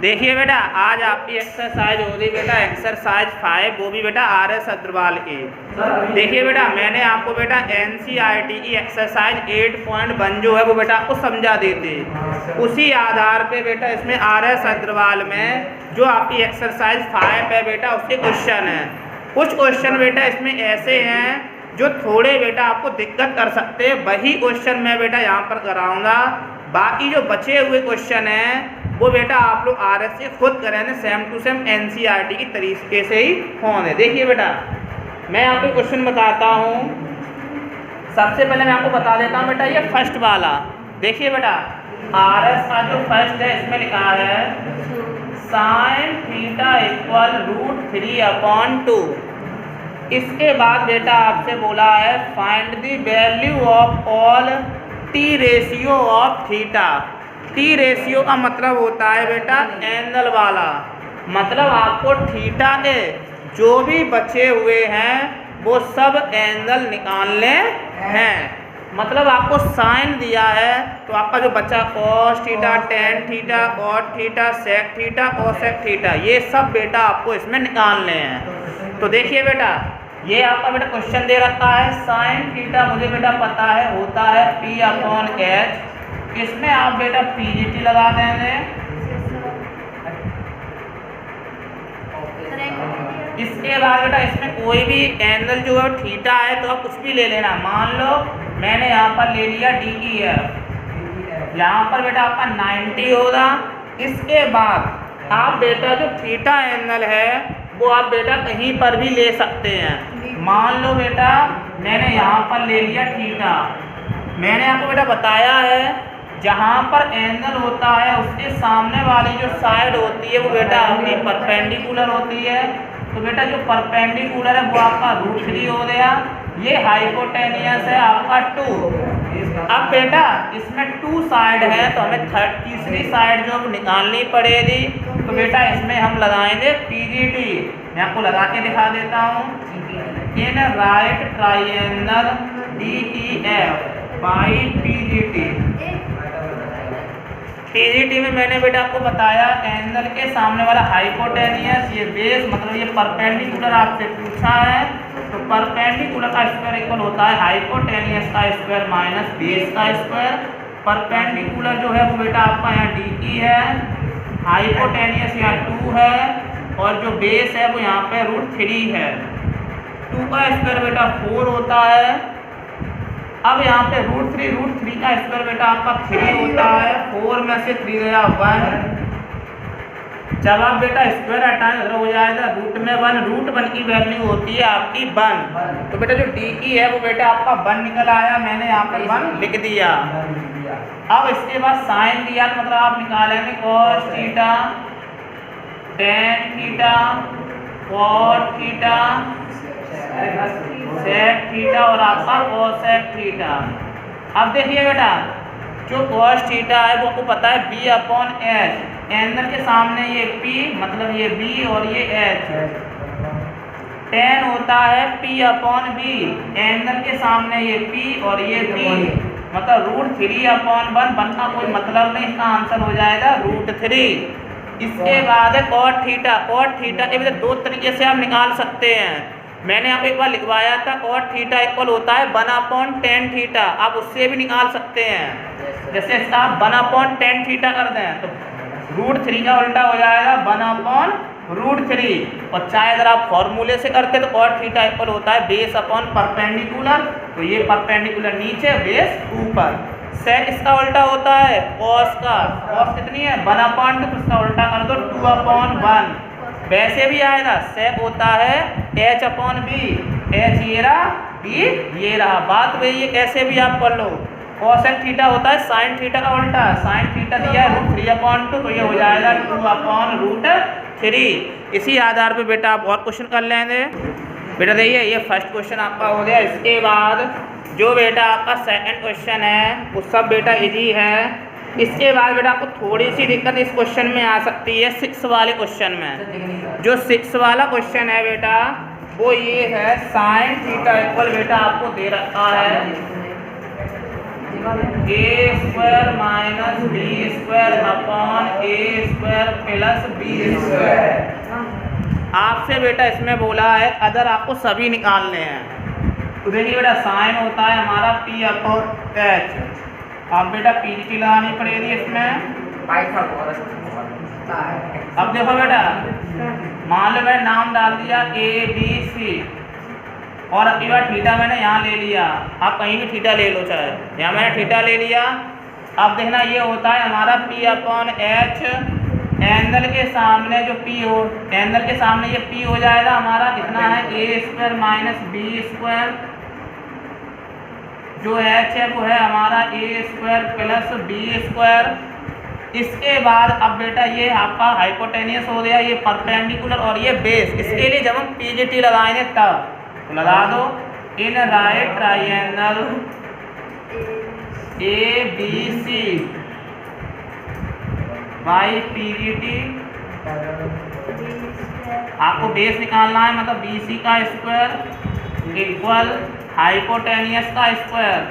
देखिए बेटा, आज आपकी एक्सरसाइज हो रही बेटा एक्सरसाइज 5, वो भी बेटा RS अग्रवाल की। देखिए बेटा, मैंने आपको बेटा NCERT की एक्सरसाइज 8.1 जो है वो बेटा आपको समझा देते। उसी आधार पे बेटा इसमें RS अग्रवाल में जो आपकी एक्सरसाइज 5 है बेटा उसके क्वेश्चन है। कुछ क्वेश्चन बेटा इसमें ऐसे हैं जो थोड़े बेटा आपको दिक्कत कर सकते हैं, वही क्वेश्चन मैं बेटा यहाँ पर कराऊंगा। बाकी जो बचे हुए क्वेश्चन हैं वो बेटा आप लोग RS से खुद करेंगे, सेम टू सेम NCERT की तरीके से ही होंगे। देखिए बेटा, मैं आपको क्वेश्चन बताता हूँ। सबसे पहले मैं आपको बता देता हूँ बेटा, ये फर्स्ट वाला देखिए बेटा, RS का जो फर्स्ट है इसमें लिखा है sin थीटा इक्वल √3/2। इसके बाद बेटा आपसे बोला है find the value of all T ratio of theta. T ratio का मतलब होता है बेटा एंगल वाला, मतलब आपको थीटा के जो भी बचे हुए हैं वो सब एंगल निकालने हैं। मतलब आपको साइन दिया है तो आपका जो बचा cos theta, tan theta, cot theta, sec theta, cosec theta, ये सब बेटा आपको इसमें निकालने हैं। तो देखिए बेटा, ये आपका बेटा क्वेश्चन दे रखा है साइन थीटा, मुझे बेटा पता है होता है P/H। इसमें आप बेटा PGT लगा देंगे। इसके बाद बेटा इसमें कोई भी एंगल जो है थीटा है तो आप कुछ भी ले लेना। मान लो मैंने यहाँ पर ले लिया DEF, यहाँ पर बेटा आपका 90 होगा। इसके बाद आप बेटा जो थीटा एंगल है वो आप बेटा कहीं पर भी ले सकते हैं। मान लो बेटा मैंने यहाँ पर ले लिया थीटा। मैंने आपको बेटा बताया है जहाँ पर एंगल होता है उसके सामने वाली जो साइड होती है वो बेटा आपकी परपेंडिकुलर होती है। तो बेटा जो परपेंडिकुलर है वो आपका √3 हो गया। ये हाइपोटेनियस है आपका 2। अब बेटा इसमें 2 साइड है तो हमें तीसरी साइड जो निकालनी पड़ेगी। तो बेटा इसमें हम लगाएंगे PGT। मैं आपको लगा के दिखा देता हूँ। इन right triangle DEF by PGT में मैंने बेटा आपको बताया एंगल के सामने वाला हाइपोटेनियस, ये बेस मतलब ये परपेंडिकुलर आपसे पूछा है। तो परपेंडिकुलर का स्क्वायर इक्वल होता है हाइपोटेनियस का स्क्वायर माइनस बेस का स्क्वायर। परपेंडिकुलर जो है वो बेटा आपका यहाँ DE है, हाइपोटेनियस यहाँ 2 है और जो बेस है वो यहाँ पे √3 है। 2 का स्क्वायर बेटा 4 होता है। अब यहाँ पे √3 का स्क्वायर बेटा आपका 3 होता है। 4 में से 3 गया 1। जब आप बेटा स्क्वायर हटाएं हो जाएगा रूट में 1। √1 की वैल्यू होती है आपकी 1। तो बेटा जो DE है वो बेटा आपका 1 निकल आया। मैंने यहाँ पे 1 लिख दिया। अब इसके बाद साइन दिया तो मतलब आप निकालेंगे cos theta, tan theta, cot theta, sec theta और आपका cosec थीटा। अब देखिए बेटा जो cos थीटा है वो आपको पता है B/H। एंगल के सामने ये P मतलब ये B और ये H। tan होता है P/B। एंगल के सामने ये P और ये B मतलब √3/1। 1 का कोई मतलब नहीं, इसका आंसर हो जाएगा √3। इसके बाद है cot थीटा। cot थीटा के भी 2 तरीके से आप निकाल सकते हैं। मैंने आपको एक बार लिखवाया था cot थीटा इक्वल होता है 1/tan थीटा। आप उससे भी निकाल सकते हैं। जैसे इसका आप 1/tan थीटा कर दें तो √3 का उल्टा हो जाएगा 1/√3। और चाहे अगर आप फॉर्मूले से करते तो cot थीटा इक्वल होता है बेस अपॉन परपेंडिकुलर। तो ये परपेंडिकुलर नीचे, बेस ऊपर। sec इसका उल्टा होता है cos का। cos कितनी है 1/2, तो इसका उल्टा कर दो 2/1। वैसे भी आएगा sec होता है H/B। H ये रहा, B ये रहा। बात वही है, कैसे भी आप कर लो। cosec थीटा होता है sin थीटा का उल्टा। sin थीटा दिया है √3/2 तो ये हो जाएगा 2/√3। इसी आधार पे बेटा आप और क्वेश्चन कर लेंगे। बेटा देखिए ये फर्स्ट क्वेश्चन आपका हो गया। इसके बाद जो बेटा आपका सेकंड क्वेश्चन है वो सब बेटा इजी है। इसके बाद बेटा आपको थोड़ी सी दिक्कत इस क्वेश्चन में आ सकती है 6 वाले क्वेश्चन में। जो 6 वाला क्वेश्चन है बेटा वो ये है साइन थीटा इक्वल बेटा आपको दे रखा है A square minus B square upon A square plus B square. आपसे बेटा इसमें बोला है अगर आपको सभी निकालने हैं तो देखिए बेटा साइन होता है हमारा पी अपॉन एच। अब बेटा पीजीटी लगानी पड़ेगी इसमें। अब देखो बेटा मान लो मैंने नाम डाल दिया ए बी सी और अब की बार थीटा मैंने यहाँ ले लिया। आप कहीं भी थीटा ले लो, चाहे यहाँ मैंने थीटा ले लिया। अब देखना ये होता है हमारा पी अपॉन एच। एंगल के सामने जो पी हो, एंगल के सामने ये पी हो जाएगा हमारा कितना है A square minus B square. जो एच है वो है हमारा ए स्क्वायर प्लस बी स्क्वायर। इसके बाद अब बेटा ये आपका हाइपोटेनियस हो गया, ये परपेंडिकुलर और ये बेस। इसके लिए जब हम पीजीटी लगाएंगे तब लगा दो in right triangle A B C by PGT. आपको बेस निकालना है, मतलब बी सी का स्क्वायर इक्वल हाइपोटेनियस का स्क्वायर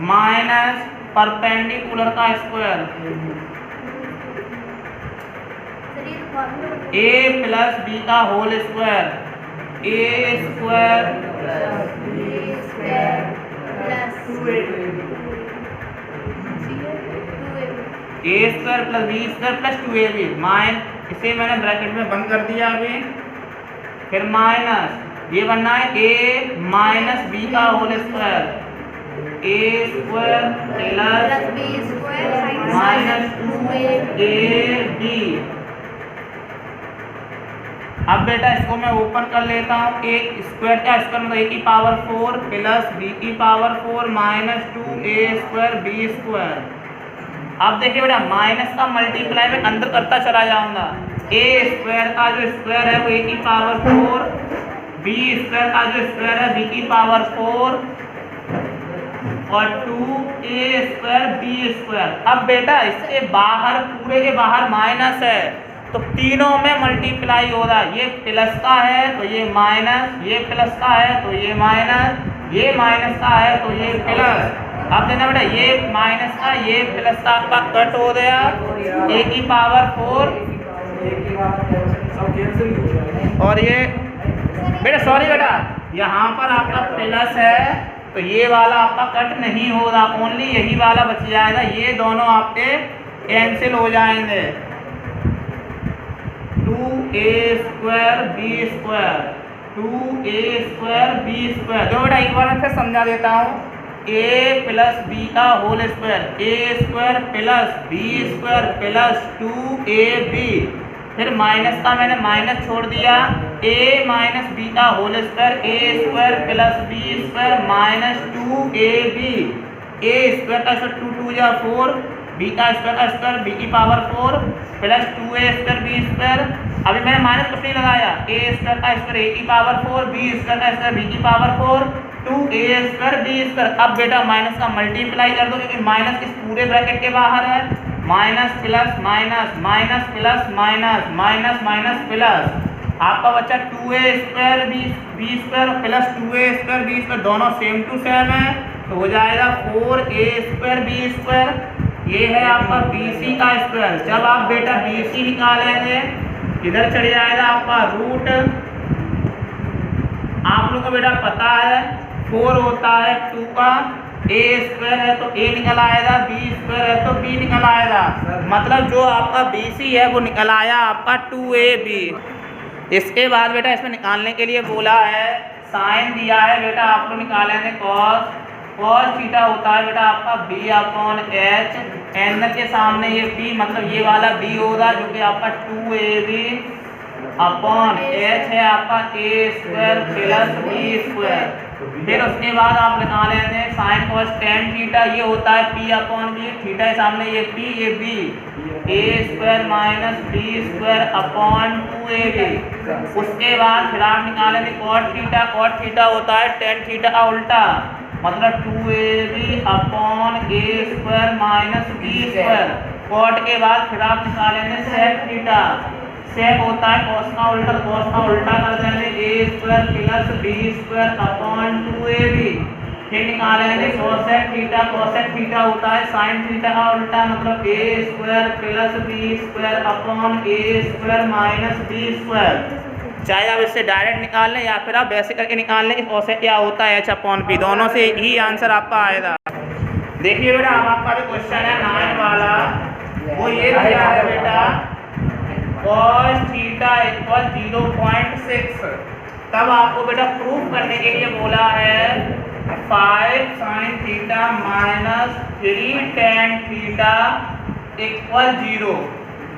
माइनस परपेंडिकुलर का स्क्वायर ए प्लस बी का whole square. A square plus B square plus 2ab माइन, इसे मैंने ब्रैकेट में बंद कर दिया अभी। फिर माइनस ये बनना है ए माइनस बी का whole square. A square plus B square minus 2ab। अब बेटा इसको मैं ओपन कर लेता हूँ। ए स्क्वायर का स्क्वायर मतलब ए की पावर 4 प्लस बी की power 4 minus 2a square B square. अब देखिए बेटा माइनस का मल्टीप्लाई में अंदर करता चला जाऊंगा। ए स्क्वायर का जो स्क्वायर है वो ए की पावर 4, बी स्क्वायर का जो स्क्वायर है बी की पावर 4 और 2a स्क्वायर बी स्क्वायर। अब बेटा इसके बाहर पूरे के बाहर माइनस है तो तीनों में मल्टीप्लाई हो रहा है। ये प्लस का है तो ये माइनस, ये प्लस का है तो ये माइनस, ये माइनस का है तो ये प्लस। अब देखना बेटा ये माइनस का ये प्लस का आपका कट हो गया ए की पावर 4 और ये बेटा सॉरी बेटा यहाँ पर आपका प्लस है तो ये वाला आपका कट नहीं हो रहा, ओनली यही वाला बच जाएगा। ये दोनों आपके कैंसिल हो जाएंगे। 2a square B square 2a square B square. जो बेटा एक बार मैं फिर समझा देता हूँ। a प्लस बी का whole square A square plus B square plus 2ab। फिर माइनस का मैंने माइनस छोड़ दिया a माइनस बी का whole square A square plus B square minus 2ab। A square का स्क्वायर 2 2 या 4 बी का स्क्वायर बी की power 4 plus 2a square B square. अभी मैंने माइनस कुछ नहीं लगाया। ए स्क्वायर का स्क्वायर ए की पावर 4 बी स्क्वायर का स्क्वायर बी की power 4 2a square B square. अब बेटा माइनस का मल्टीप्लाई कर दो क्योंकि माइनस इस पूरे ब्रैकेट के बाहर है। Minus plus minus minus plus minus minus minus plus आपका बच्चा 2a square B square plus 2a square B square दोनों सेम टू सेम है तो हो जाएगा 4a स्क्वायर बी स्क्वायर। ये है आपका BC का स्क्वायर। जब आप बेटा BC निकालेंगे इधर चढ़ जाएगा आपका रूट। आप लोग को बेटा पता है 4 होता है 2 का, a स्क्वायर है तो a निकल आएगा, b स्क्वायर है तो b निकल आएगा। मतलब जो आपका BC है वो निकल आया आपका 2ab। इसके बाद बेटा इसमें निकालने के लिए बोला है साइन दिया है बेटा आप लोग निकालेंगे कॉस थीटा होता है बेटा आपका b अपॉन h। एंगल के सामने ये p मतलब ये वाला b होगा जो कि आपका 2ab अपॉन h है आपका a square plus b square. फिर उसके बाद आप निकाल लेते हैं साइन कॉस टेन थीटा। ये होता है p अपॉन b, थीटा के सामने ये p ये b, a square minus b square upon 2ab। उसके बाद फिर आप निकालेंगे कॉट थीटा। कॉट थीटा होता है टेन थीटा का उल्टा मतलब 2ab upon a square minus b square. Cot के बाद फिर आप निकालेंगे सेक थीटा। सेक होता है कॉस का उल्टा, कॉस का उल्टा कर देंगे a square plus b square upon 2ab। फिर निकालेंगे कोसेक थीटा होता है साइन थीटा का उल्टा, मतलब A square plus B square upon A square minus B square. चाहे आप इससे डायरेक्ट निकाल लें या फिर आप वैसे करके निकाल लें, कोसेक क्या होता है एच अपॉन पी, दोनों से ही आंसर आपका आएगा। देखिए बेटा अब आपका जो क्वेश्चन है 9 वाला वो ये दिया है बेटा cos थीटा इक्वल 0.6। तब आपको बेटा प्रूफ करने के लिए बोला है 5 sin theta minus 3 tan theta equal 0।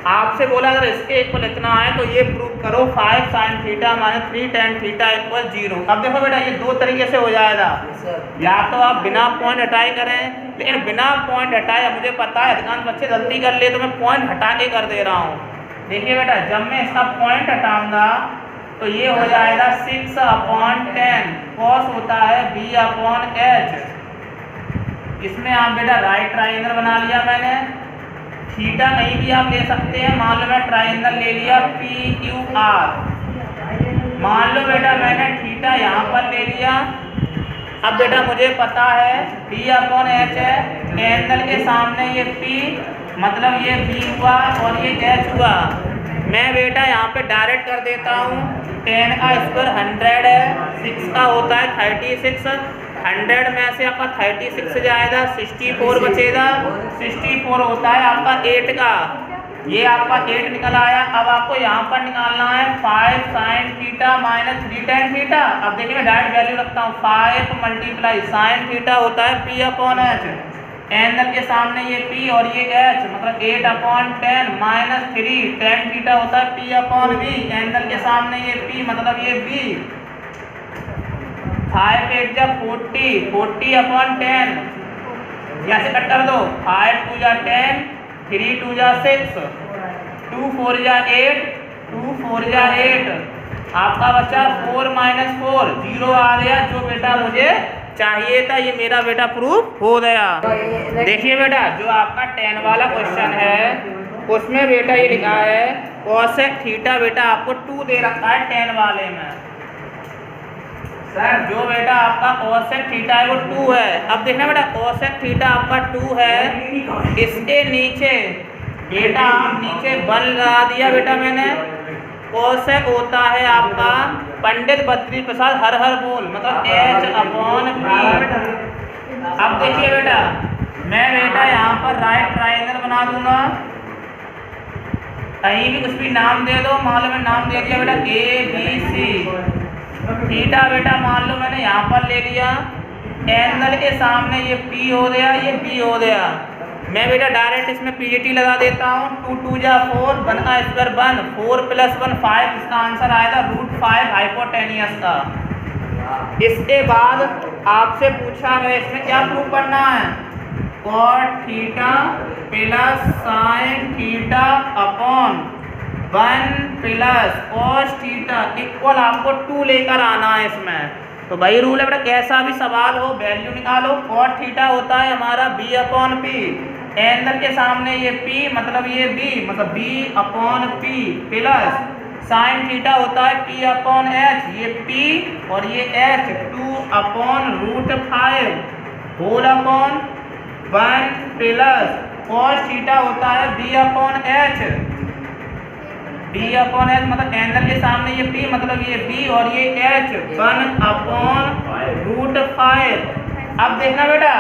आपसे बोला अगर इसके इक्वल इतना है तो ये प्रूफ करो 5 sin theta minus 3 tan theta equal 0। अब देखो बेटा ये दो तरीके से हो जाएगा, या तो आप बिना पॉइंट हटाए करें, लेकिन बिना पॉइंट हटाए मुझे पता है अधिकांश बच्चे गलती कर ले तो मैं पॉइंट हटा के कर दे रहा हूँ। देखिए बेटा जब मैं इसका पॉइंट हटाऊंगा तो ये हो जाएगा 6/10 कॉस होता है b/h। इसमें आप बेटा राइट ट्राइंगल बना लिया मैंने, थीटा कहीं भी आप ले सकते हैं, मान लो मैं ट्राइंगल ले लिया PQR, मान लो बेटा मैंने थीटा यहाँ पर ले लिया। अब बेटा मुझे पता है b/h है, एंगल के सामने ये P मतलब ये B हुआ और ये H हुआ। मैं बेटा यहाँ पे डायरेक्ट कर देता हूँ, 10 का स्क्वायर 100 है, 6 का होता है 36, 100 में से आपका 36 जाएगा, 64 बचेगा, 64 होता है आपका 8 का, ये आपका 8 निकल आया। अब आपको यहाँ पर निकालना है 5 sin theta minus 3 tan theta. अब देखिए मैं डायरेक्ट वैल्यू रखता हूँ, 5 मल्टीप्लाई sin थीटा होता है p/h, एंगल के सामने ये P और ये H मतलब 8/10 माइनस 3 tan थीटा होता है p/v, एंगल के सामने ये P मतलब ये B, 5 8 जा 40, 40/10 यहाँ से कट कर दो, 5 2 जा 10, 3 2 जा 6, 2 4 जा 8, 2 4 जा 8, आपका बच्चा 4 माइनस 4 0 आ गया, जो बेटा मुझे चाहिए था, ये मेरा बेटा प्रूफ हो गया। देखिए बेटा जो आपका 10 वाला क्वेश्चन है उसमें बेटा ये लिखा है कोसेक थीटा बेटा आपको 2 दे रखा है 10 वाले में। सर जो बेटा आपका कोसेक थीटा है वो 2 है। अब देखना बेटा कोसेक थीटा आपका 2 है, इसके नीचे बेटा आप नीचे 1 लगा दिया बेटा मैंने। कोसेक होता है आपका पंडित बद्री प्रसाद हर हर बोल मतलब H/P। अब देखिए बेटा मैं बेटा यहाँ पर राइट ट्राइंगल बना दूंगा, कहीं भी कुछ भी नाम दे दो, मान लो मैं नाम दे दिया बेटा ABC, थीटा बेटा मान लो मैंने यहाँ पर ले लिया, एंगल के सामने ये P हो गया, ये B हो गया। मैं बेटा डायरेक्ट इसमें PGT लगा देता हूँ, 2 2 जा 4, 1 का स्क्वायर 1, 4 + 1 5, इसका आंसर आएगा √5 हाइपोटेनियस का। इसके बाद आपसे पूछा है इसमें क्या प्रूफ करना है, cot theta plus sin theta upon 1 प्लस cos थीटा इक्वल आपको 2 लेकर आना है इसमें। तो भाई रूल है बेटा कैसा भी सवाल हो वैल्यू निकालो। cot थीटा होता है हमारा b/p, एंगल के सामने ये P मतलब ये B मतलब B/P प्लस sin थीटा होता है P/h, ये P और ये H 2/√5 होल अपॉन 1 प्लस cos थीटा होता है B/h, B/h मतलब एंगल के सामने ये P मतलब ये B और ये H 1/√5। अब देखना बेटा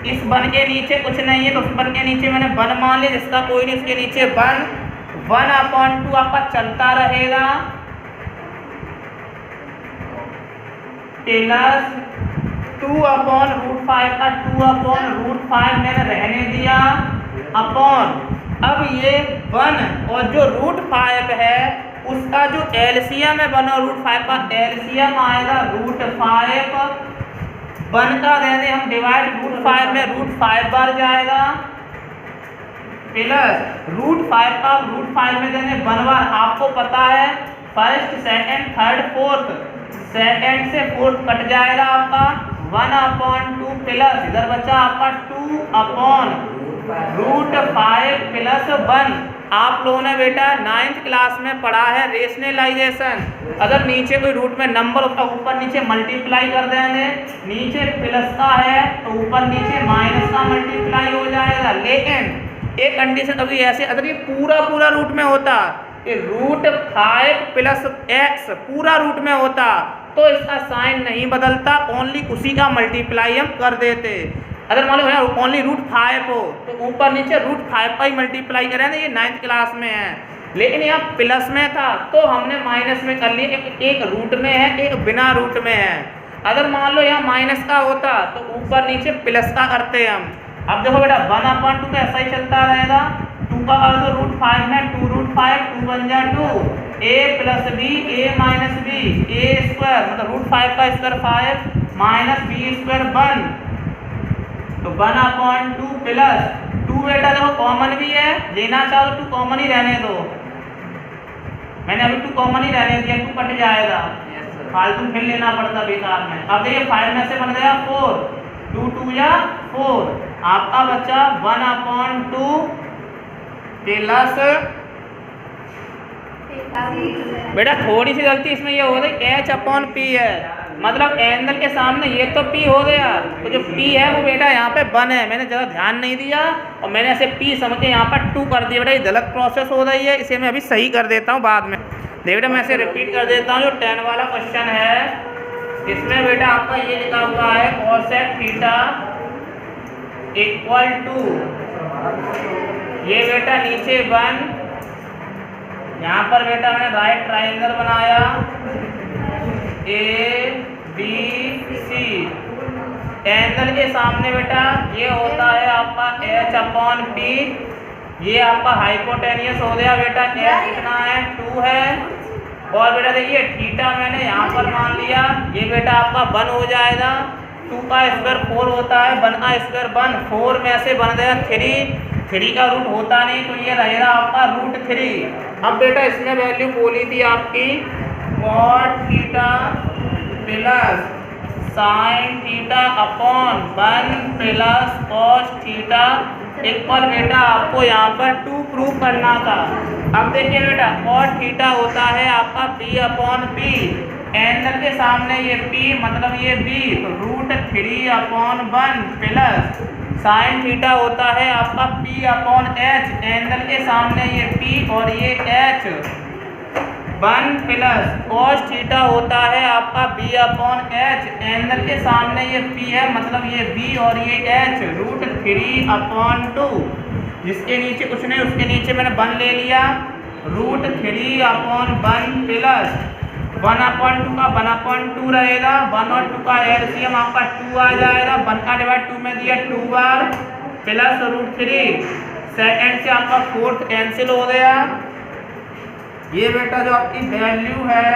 इस 1 के नीचे कुछ नहीं है तो उस 1 के नीचे मैंने 1 मान लिया, जिसका कोई नहीं उसके नीचे 1/2 आपका चलता रहेगा प्लस 2/√5 का 2/√5 मैंने रहने दिया अपॉन, अब ये 1 और जो √5 है उसका जो एलसीएम है 1 और √5 का एलसीएम आएगा √5, 1 का रहने हम डिवाइड √5 में √5 बार जाएगा प्लस √5 का √5 में देने 1 बार। आपको पता है first second third fourth, second से फोर्थ कट जाएगा आपका 1/2 प्लस इधर बचा आपका 2/, √5 प्लस 1। आप लोगों ने बेटा 9th क्लास में पढ़ा है रेशनलाइजेशन। अगर नीचे कोई रूट में नंबर होता ऊपर नीचे मल्टीप्लाई कर देंगे, नीचे प्लस का है तो ऊपर नीचे माइनस का मल्टीप्लाई हो जाएगा। लेकिन एक कंडीशन अभी ऐसे, अगर ये पूरा रूट में होता, ये √5 प्लस x पूरा रूट में होता तो इसका साइन नहीं बदलता, ओनली उसी का मल्टीप्लाई हम कर देते। अगर मान लो ओनली √5 हो तो ऊपर नीचे √5 का ही मल्टीप्लाई करें, ये 9th क्लास में है। लेकिन यहाँ प्लस में था तो हमने माइनस में कर लिया, एक रूट में है एक बिना रूट में है। अगर मान लो यहाँ माइनस का होता तो ऊपर नीचे प्लस का करते हम। अब देखो बेटा 1/2 का ऐसा ही चलता रहेगा। 2 का अर्थ √5 है, 2√5 2 बन जा 2, a plus b a minus b a square मतलब √5 का स्क्वायर 5 माइनस b स्क्वायर 1, तो 1/2 प्लस 2 बेटा देखो कॉमन भी है, लेना चाहो तो 2 कॉमन ही रहने दो। मैंने अभी 2 कॉमन ही रहने दिया, 2 कट जाएगा, फालतू फिर लेना पड़ता बेकार में। अब देखिए 5 में से बन गया 4, 2 2 या 4, आपका बच्चा 1/2 प्लस बेटा थोड़ी सी गलती इसमें ये हो गई, h/p है, मतलब एंगल के सामने ये तो p हो गया, तो जो p है वो बेटा यहाँ पे 1 है। मैंने ज़्यादा ध्यान नहीं दिया और मैंने ऐसे p समझ के यहाँ पर 2 कर दिया। बेटा ये गलत प्रोसेस हो रही है, इसे मैं अभी सही कर देता हूँ बाद में। देखिए बेटा मैं इसे रिपीट कर देता हूँ। जो 10 वाला क्वेश्चन है इसमें बेटा आपका ये लिखा हुआ है cosec थीटा इक्वल टू, ये बेटा नीचे 1, यहाँ पर बेटा मैंने राइट ट्राइंगल बनाया ABC, एंगल के सामने बेटा ये होता है आपका h/p, ये आपका हाइपोटेनियस हो गया बेटा, h कितना है 2 है। और बेटा देखिए थीटा मैंने यहाँ पर मान लिया, ये बेटा आपका 1 हो जाएगा। 2 का स्क्वायर 4 होता है, 1 का स्क्वायर 1, 4 में से बन गया 3 का रूट होता नहीं तो ये रहेगा आपका √3। अब बेटा इसमें वैल्यू बोली थी आपकी cot theta plus sine theta upon 1 प्लस cos थीटा इक्वल बेटा आपको यहाँ पर 2 प्रूव करना था। अब देखिए बेटा cot थीटा होता है आपका p/p, एंगल के सामने ये p मतलब ये b, तो √3/1 प्लस साइन थीटा होता है आपका p/h, एंगल के सामने ये p और ये h, 1 प्लस cos थीटा होता है आपका b/h, एंगल के सामने ये p है मतलब ये b और ये h, √3/2, जिसके नीचे कुछ नहीं उसके नीचे मैंने 1 ले लिया, √3/1 प्लस 1/2 का 1/2 रहेगा, 1 और 2 का एलसीएम आपका 2 आ जाएगा, 1 का डिवाइड 2 में दिया 2 बार प्लस √3, सेकेंड से आपका 4th कैंसिल हो गया। ये बेटा जो आपकी वैल्यू है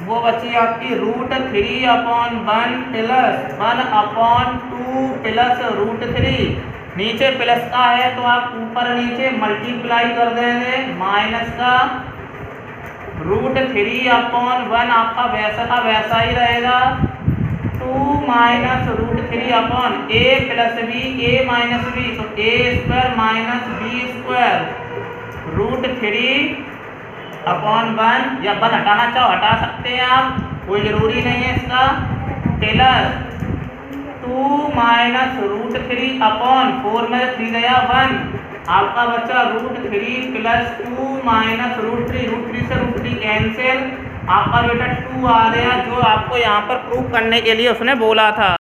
वो बची आपकी √3/1 प्लस 1/2 प्लस √3, नीचे प्लस का है तो आप ऊपर नीचे मल्टीप्लाई कर देंगे, माइनस का √3/1 आपका वैसा का वैसा ही रहेगा, 2 minus √3/a plus b a minus b, तो a square minus b square √3/1 या 1 हटाना चाहो हटा सकते हैं आप, कोई ज़रूरी नहीं है इसका, प्लस 2 माइनस √3/4 में 3 गया 1, आपका बच्चा √3 प्लस 2 माइनस √3 से √3 कैंसिल, आपका बेटा 2 आ गया जो आपको यहाँ पर प्रूव करने के लिए उसने बोला था।